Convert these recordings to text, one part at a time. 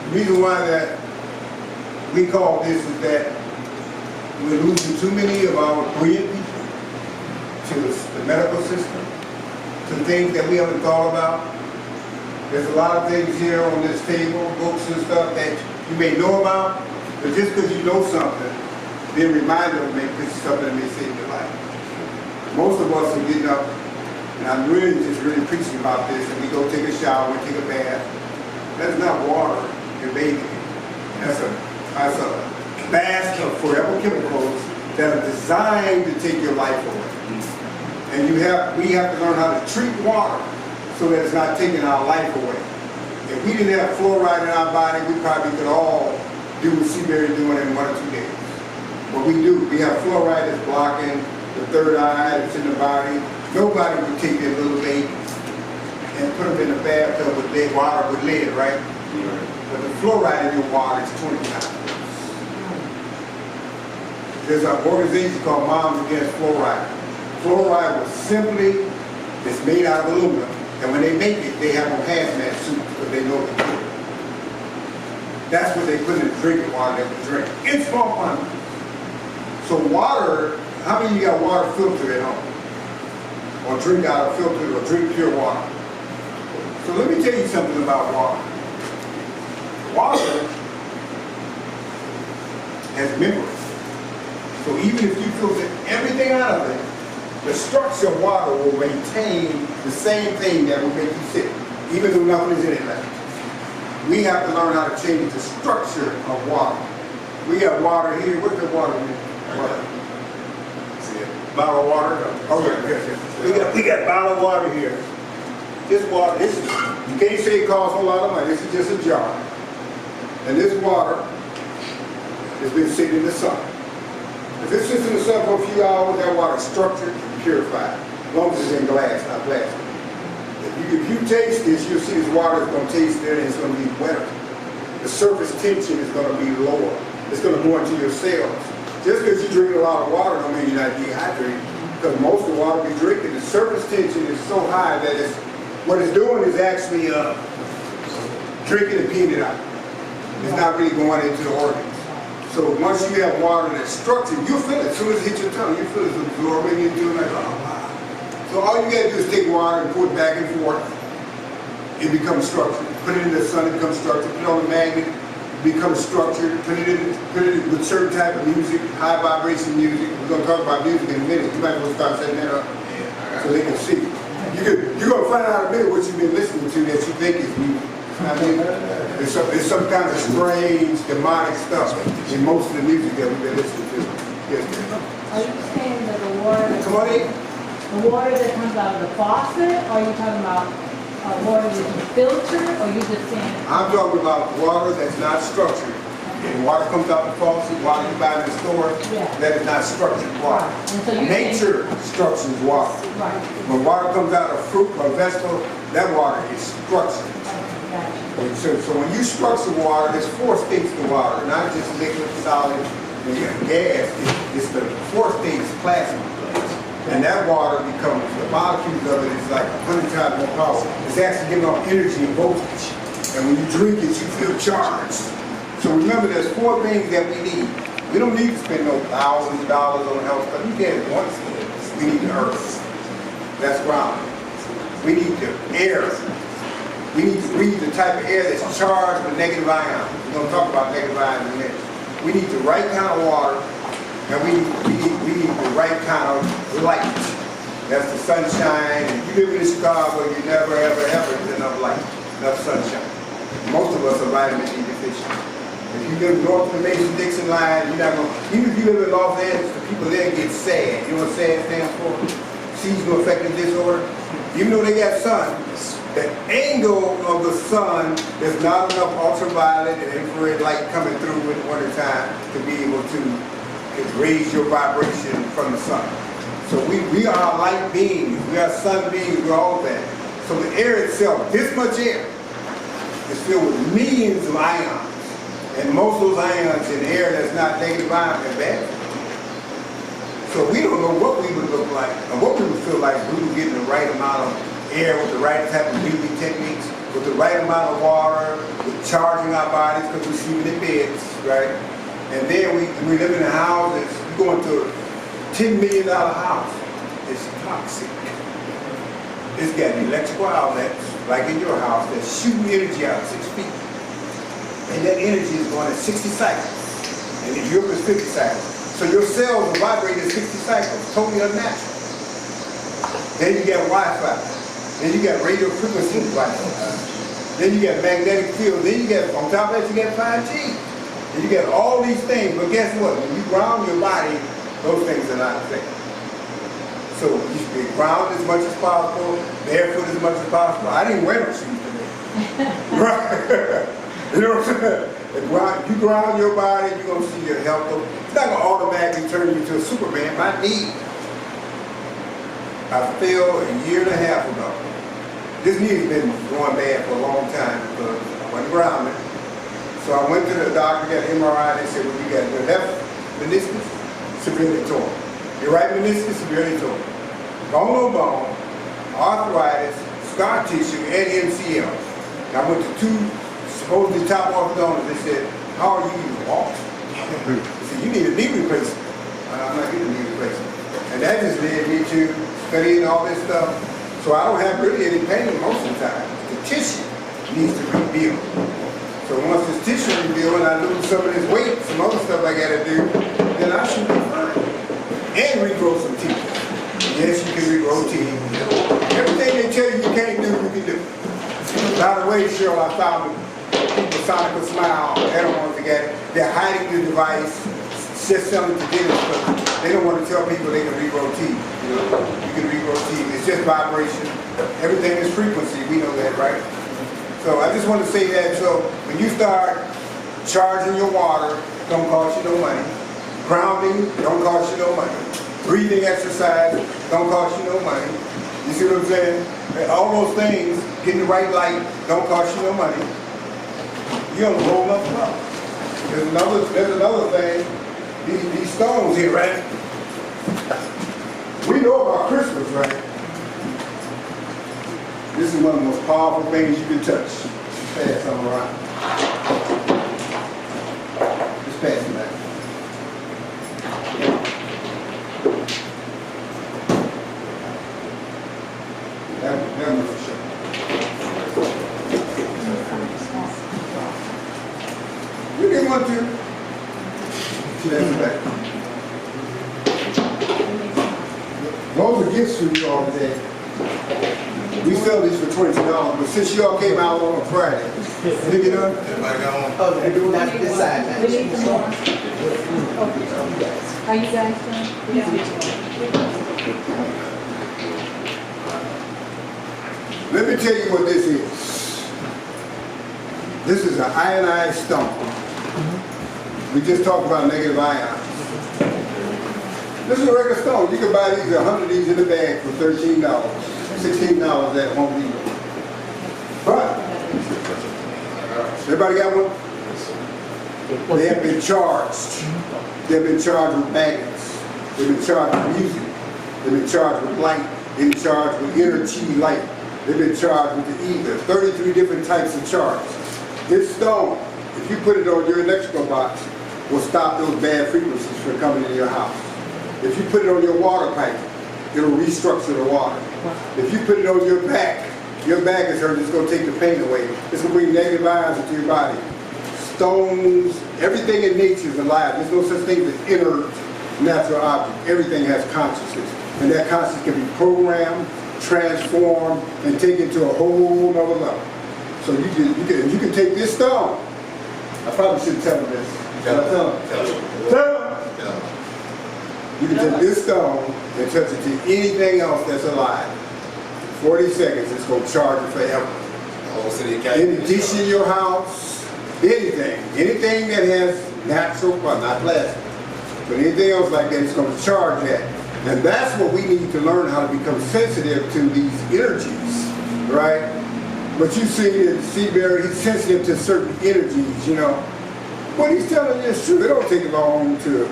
The reason why that we call this is that we're losing too many of our brilliant people to the medical system, to things that we haven't thought about. There's a lot of things here on this table, books and stuff that you may know about, but just because you know something, being reminded of it is something that may save your life. Most of us are getting up, and I'm really preaching about this, and we go take a shower, we take a bath. That's not water you're bathing in. That's a bath of forever chemicals that are designed to take your life away. And we have to learn how to treat water so that it's not taking our life away. If we didn't have fluoride in our body, we probably could all do what Seabury doing in 1 or 2 days. But we do. We have fluoride that's blocking the third eye that's in the body. Nobody would take their little baby and put them in the bathtub with lead, water with lead, right? But the fluoride in your water is 20 times worse. There's an organization called Moms Against Fluoride. Fluoride was simply, it's made out of aluminum. And when they make it, they have on hazmat suits because they know they do it. That's what they put in the drinking water that we drink. In small quantities. So water, how many of you got water filtered at home? Or drink out of filtered or drink pure water? So let me tell you something about water. Water has memory. So even if you filter everything out of it, the structure of water will maintain the same thing that will make you sick, even though nothing is in it left. We have to learn how to change the structure of water. We got water here. What's the water in? See it? Bottle of water? Oh yeah. We got bottled water here. This water, you can't say it costs a lot of money. This is just a jar. And this water has been sitting in the sun. If it sits in the sun for a few hours, that water is structured and purified. As long as it's in glass, not plastic. If you taste this, you'll see this water is going to taste it and it's going to be wetter. The surface tension is going to be lower. It's going to go into your cells. Just because you drink a lot of water don't mean you're not dehydrated. Because most of the water we drink, the surface tension is so high that what it's doing is actually drinking and peeing it out. It's not really going into the organs. So once you have water that's structured, you'll feel it. As soon as it hits your tongue, you feel it absorbing into it like, oh wow. So all you gotta do is take water and pour it back and forth. It becomes structured. Put it in the sun, it becomes structured. Put it on the magnet, it becomes structured. Put it in with certain type of music, high vibration music. We're gonna talk about music in a minute. You might as well start setting that up so they can see. You're gonna find out in a minute what you've been listening to that you think is music. I mean, there's some kind of strange, demonic stuff in most of the music that we've been listening to. Yes, ma'am. Are you saying that the water, Come on in. the water that comes out of the faucet, or are you talking about water that you filter, or you just saying? I'm talking about water that's not structured. And water comes out the faucet, water you buy in the store, that is not structured water. Right. And so Nature structures water. Right. When water comes out of fruit or vegetable, that water is structured. Gotcha. So when you structure water, there's 4 states to water, not just liquid, solid, and gas. It's the 4 states plasma. And that water becomes, the molecules of it is like 100 times more powerful. It's actually giving off energy and voltage. And when you drink it, you feel charged. So remember, there's 4 things that we need. We don't need to spend no thousands of dollars on health stuff. You get it once. We need the earth. That's ground. We need the air. We need to breathe the type of air that's charged with negative ions. We're going to talk about negative ions in a minute. We need the right kind of water, and we need the right kind of light. That's the sunshine. If you live in Chicago, you never, ever, ever get enough light, enough sunshine. Most of us are vitamin D deficient. If you live north of the Mason-Dixon line, you're not going to, even if you live in Los Angeles, the people there get SAD. You know what SAD stands for? Seasonal affective disorder. Even though they got sun, the angle of the sun, there's not enough ultraviolet and infrared light coming through in the wintertime to be able to raise your vibration from the sun. So we are light beings, we are sun beings, we're all that. So the air itself, this much air, is filled with millions of ions. And most of those ions in air that's not negative ions are bad. So we don't know what we would look like and what we would feel like if we were getting the right amount of air with the right type of breathing techniques with the right amount of water, with charging our bodies because we're sleeping in beds, right? And then we live in houses, we go into a $10 million house. It's toxic. It's got electrical outlets, like in your house, that's shooting energy out 6 feet. And that energy is going at 60 cycles. And in Europe it's 50 cycles. So your cells are vibrating at 60 cycles, totally unnatural. Then you got Wi-Fi. Then you got radio frequency Wi-Fi. Then you got magnetic field. Then you got, on top of that, you got 5G. And you got all these things. But guess what? When you ground your body, those things are not affected. So you should be grounded as much as possible, barefoot as much as possible. I didn't wear no shoes today. Right? You know what I'm saying? If you ground your body, you're going to see your health. It's not going to automatically turn you into a Superman. My knee, I fell a year and a half ago. This knee has been going bad for a long time because I wasn't grounded. So I went to the doctor, got an MRI, and they said, well, you got your left meniscus severely torn. Your right meniscus severely torn. Bone on bone, arthritis, scar tissue, and MCL. I went to 2 supposedly top orthodontists. They said, how are you even walk? They said, you need a knee replacement. I'm not getting a knee replacement. And that just led me to studying all this stuff. So I don't have really any pain most of the time. The tissue needs to rebuild. So once this tissue rebuild and I lose some of this weight, some other stuff I gotta do, then I should be fine. And regrow some teeth. Yes, you can regrow teeth. Everything they tell you can't do, you can do. By the way, Cheryl, I found people Sonica Smile, they don't want to get it. They're hiding the device, just selling to dentists, but they don't want to tell people they can regrow teeth. You know, you can regrow teeth. It's just vibration. Everything is frequency. We know that, right? So I just want to say that. So when you start charging your water, don't cost you no money. Grounding, don't cost you no money. Breathing exercise, don't cost you no money. You see what I'm saying? And all those things, getting the right light, don't cost you no money. You're gonna roll nothing up. There's another thing. These stones here, right? We know about Christmas, right? This is one of the most powerful things you can touch. Just pass some around. Just pass it back. That was for sure. You get one too. Pass it back. Those are gifts for you all today. We sell these for $20, but since you all came out on a Friday, pick it up. Everybody got one? Oh, they're doing that this side now. We need some more. Are you guys done? Let me tell you what this is. This is an ionized stone. We just talked about negative ions. This is a regular stone. You can buy these, 100 of these in a bag for $13, $16 at Home Depot. But, everybody got one? They have been charged. They've been charged with magnets. They've been charged with music. They've been charged with light. They've been charged with inner chi light. They've been charged with the ether. 33 different types of charge. This stone, if you put it on your electrical box, will stop those bad frequencies from coming into your house. If you put it on your water pipe, it'll restructure the water. If you put it on your back is hurt, it's going to take the pain away. It's going to bring negative ions into your body. Stones, everything in nature is alive. There's no such thing as inert natural object. Everything has consciousness. And that consciousness can be programmed, transformed, and taken to a whole nother level. So you can take this stone. I probably shouldn't tell them this. Tell them. Tell them. You can take this stone and touch it to anything else that's alive. 40 seconds, it's going to charge you forever. Any dish in your house, anything that has natural, well, not plastic, but anything else like that, it's going to charge that. And that's what we need to learn, how to become sensitive to these energies, right? But you see that Seabury, he's sensitive to certain energies, you know. What he's telling you is true. It don't take long to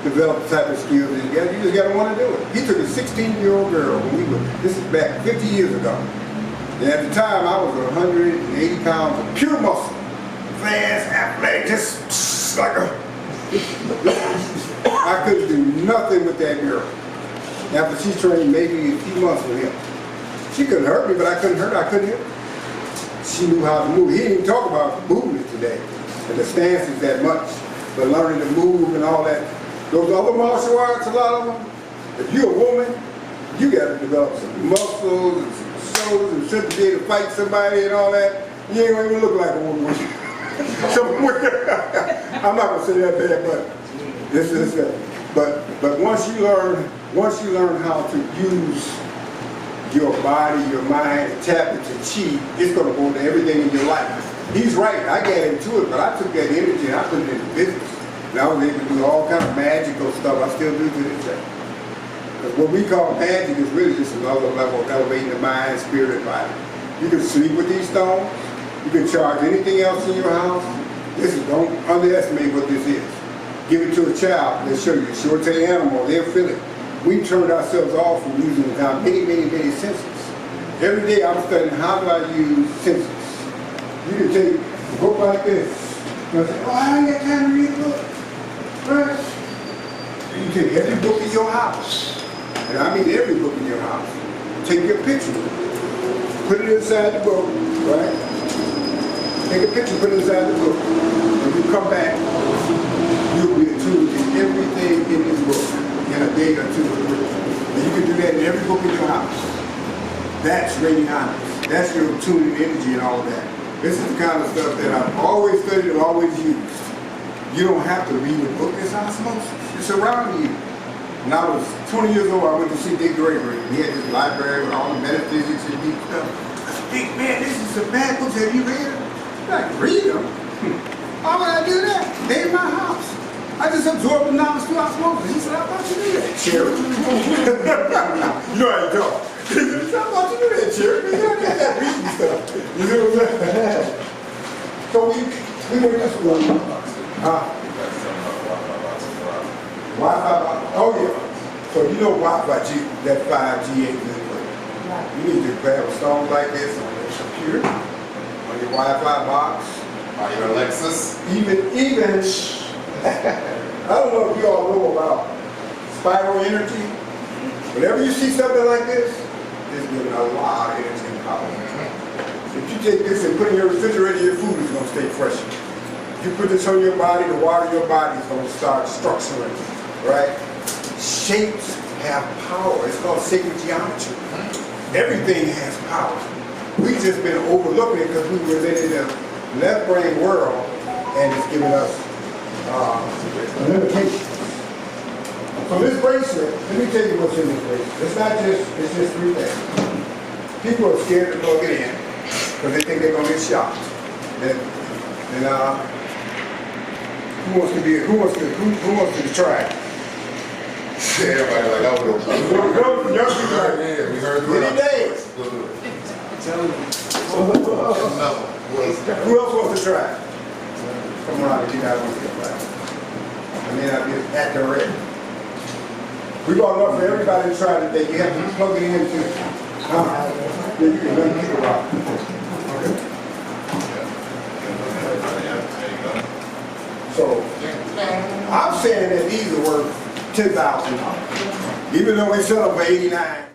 develop the type of skills that you just got to want to do it. He took a 16-year-old girl, this is back 50 years ago, And at the time, I was 180 pounds of pure muscle. Fast, athletic, just like a... I couldn't do nothing with that girl. After she trained maybe a few months with him. She couldn't hurt me, but I couldn't hurt her, I couldn't hit her. She knew how to move. He didn't even talk about movement today, and the stances that much, but learning to move and all that. Those other martial arts, a lot of them, if you're a woman, you got to develop some muscles and some shoulders and strength to be able to fight somebody and all that. You ain't gonna even look like a woman. I'm not gonna say that bad, but this is that. But once you learn how to use your body, your mind, and tap into chi, it's gonna go into everything in your life. He's right, I got into it, but I took that energy and I put it into business. And I was able to do all kind of magical stuff I still do to this day. Because what we call magic is really just another level of elevating the mind, spirit, and body. You can sleep with these stones. You can charge anything else in your house. Don't underestimate what this is. Give it to a child, they'll show you. Show it to an animal, they'll feel it. We turned ourselves off from using our many senses. Every day I'm studying how do I use senses. You can take a book like this. And say, oh, I ain't got time to read a book. Right? You can take every book in your house. And I mean every book in your house. Take your picture. Put it inside the book, right? Take a picture, put it inside the book. When you come back, you'll be attuned to everything in this book in a day or two or three. And you can do that in every book in your house. That's radionics. That's your tuning energy and all of that. This is the kind of stuff that I've always studied and always used. You don't have to read a book, it's osmosis. It's around you. When I was 20 years old, I went to see Dick Gregory. He had this library with all the metaphysics and deep stuff. I said, Dick, man, this is some bad books. Have you read them? I can read them. Why would I do that? They in my house. I just absorbed the knowledge through osmosis. He said, how about you do that, Cherry? You know how you talk. He said, how about you do that, Cherry? You don't get that reading stuff. You know what I'm saying? So we went this one. Wi-Fi, oh yeah. So you know Wi-Fi, that 5G ain't good for you. You need to grab a stone like this on your computer, on your Wi-Fi box, on your Alexis. even, I don't know if you all know about spiral energy. Whenever you see something like this, it's giving a lot of energy and power. If you take this and put it in your refrigerator, your food is going to stay fresh. If you put this on your body, the water in your body is going to start structuring, right? Shapes have power. It's called sacred geometry. Everything has power. We've just been overlooking it because we were living in the left brain world and it's giving us a limitation. So this bracelet, let me tell you what's in this bracelet. It's just three things. People are scared to plug it in because they think they're going to get shocked. Who wants to try it? Everybody like, I would have. Young people like, Yeah, we heard any days. We'll do it. Who else wants to try it? Come on, you guys want to try it. I may not be at the ready. We got enough for everybody to try today. You have to plug it into. Then you can let people rock. Okay. So, I'm saying that these are worth $10,000. Even though we sell them for $89.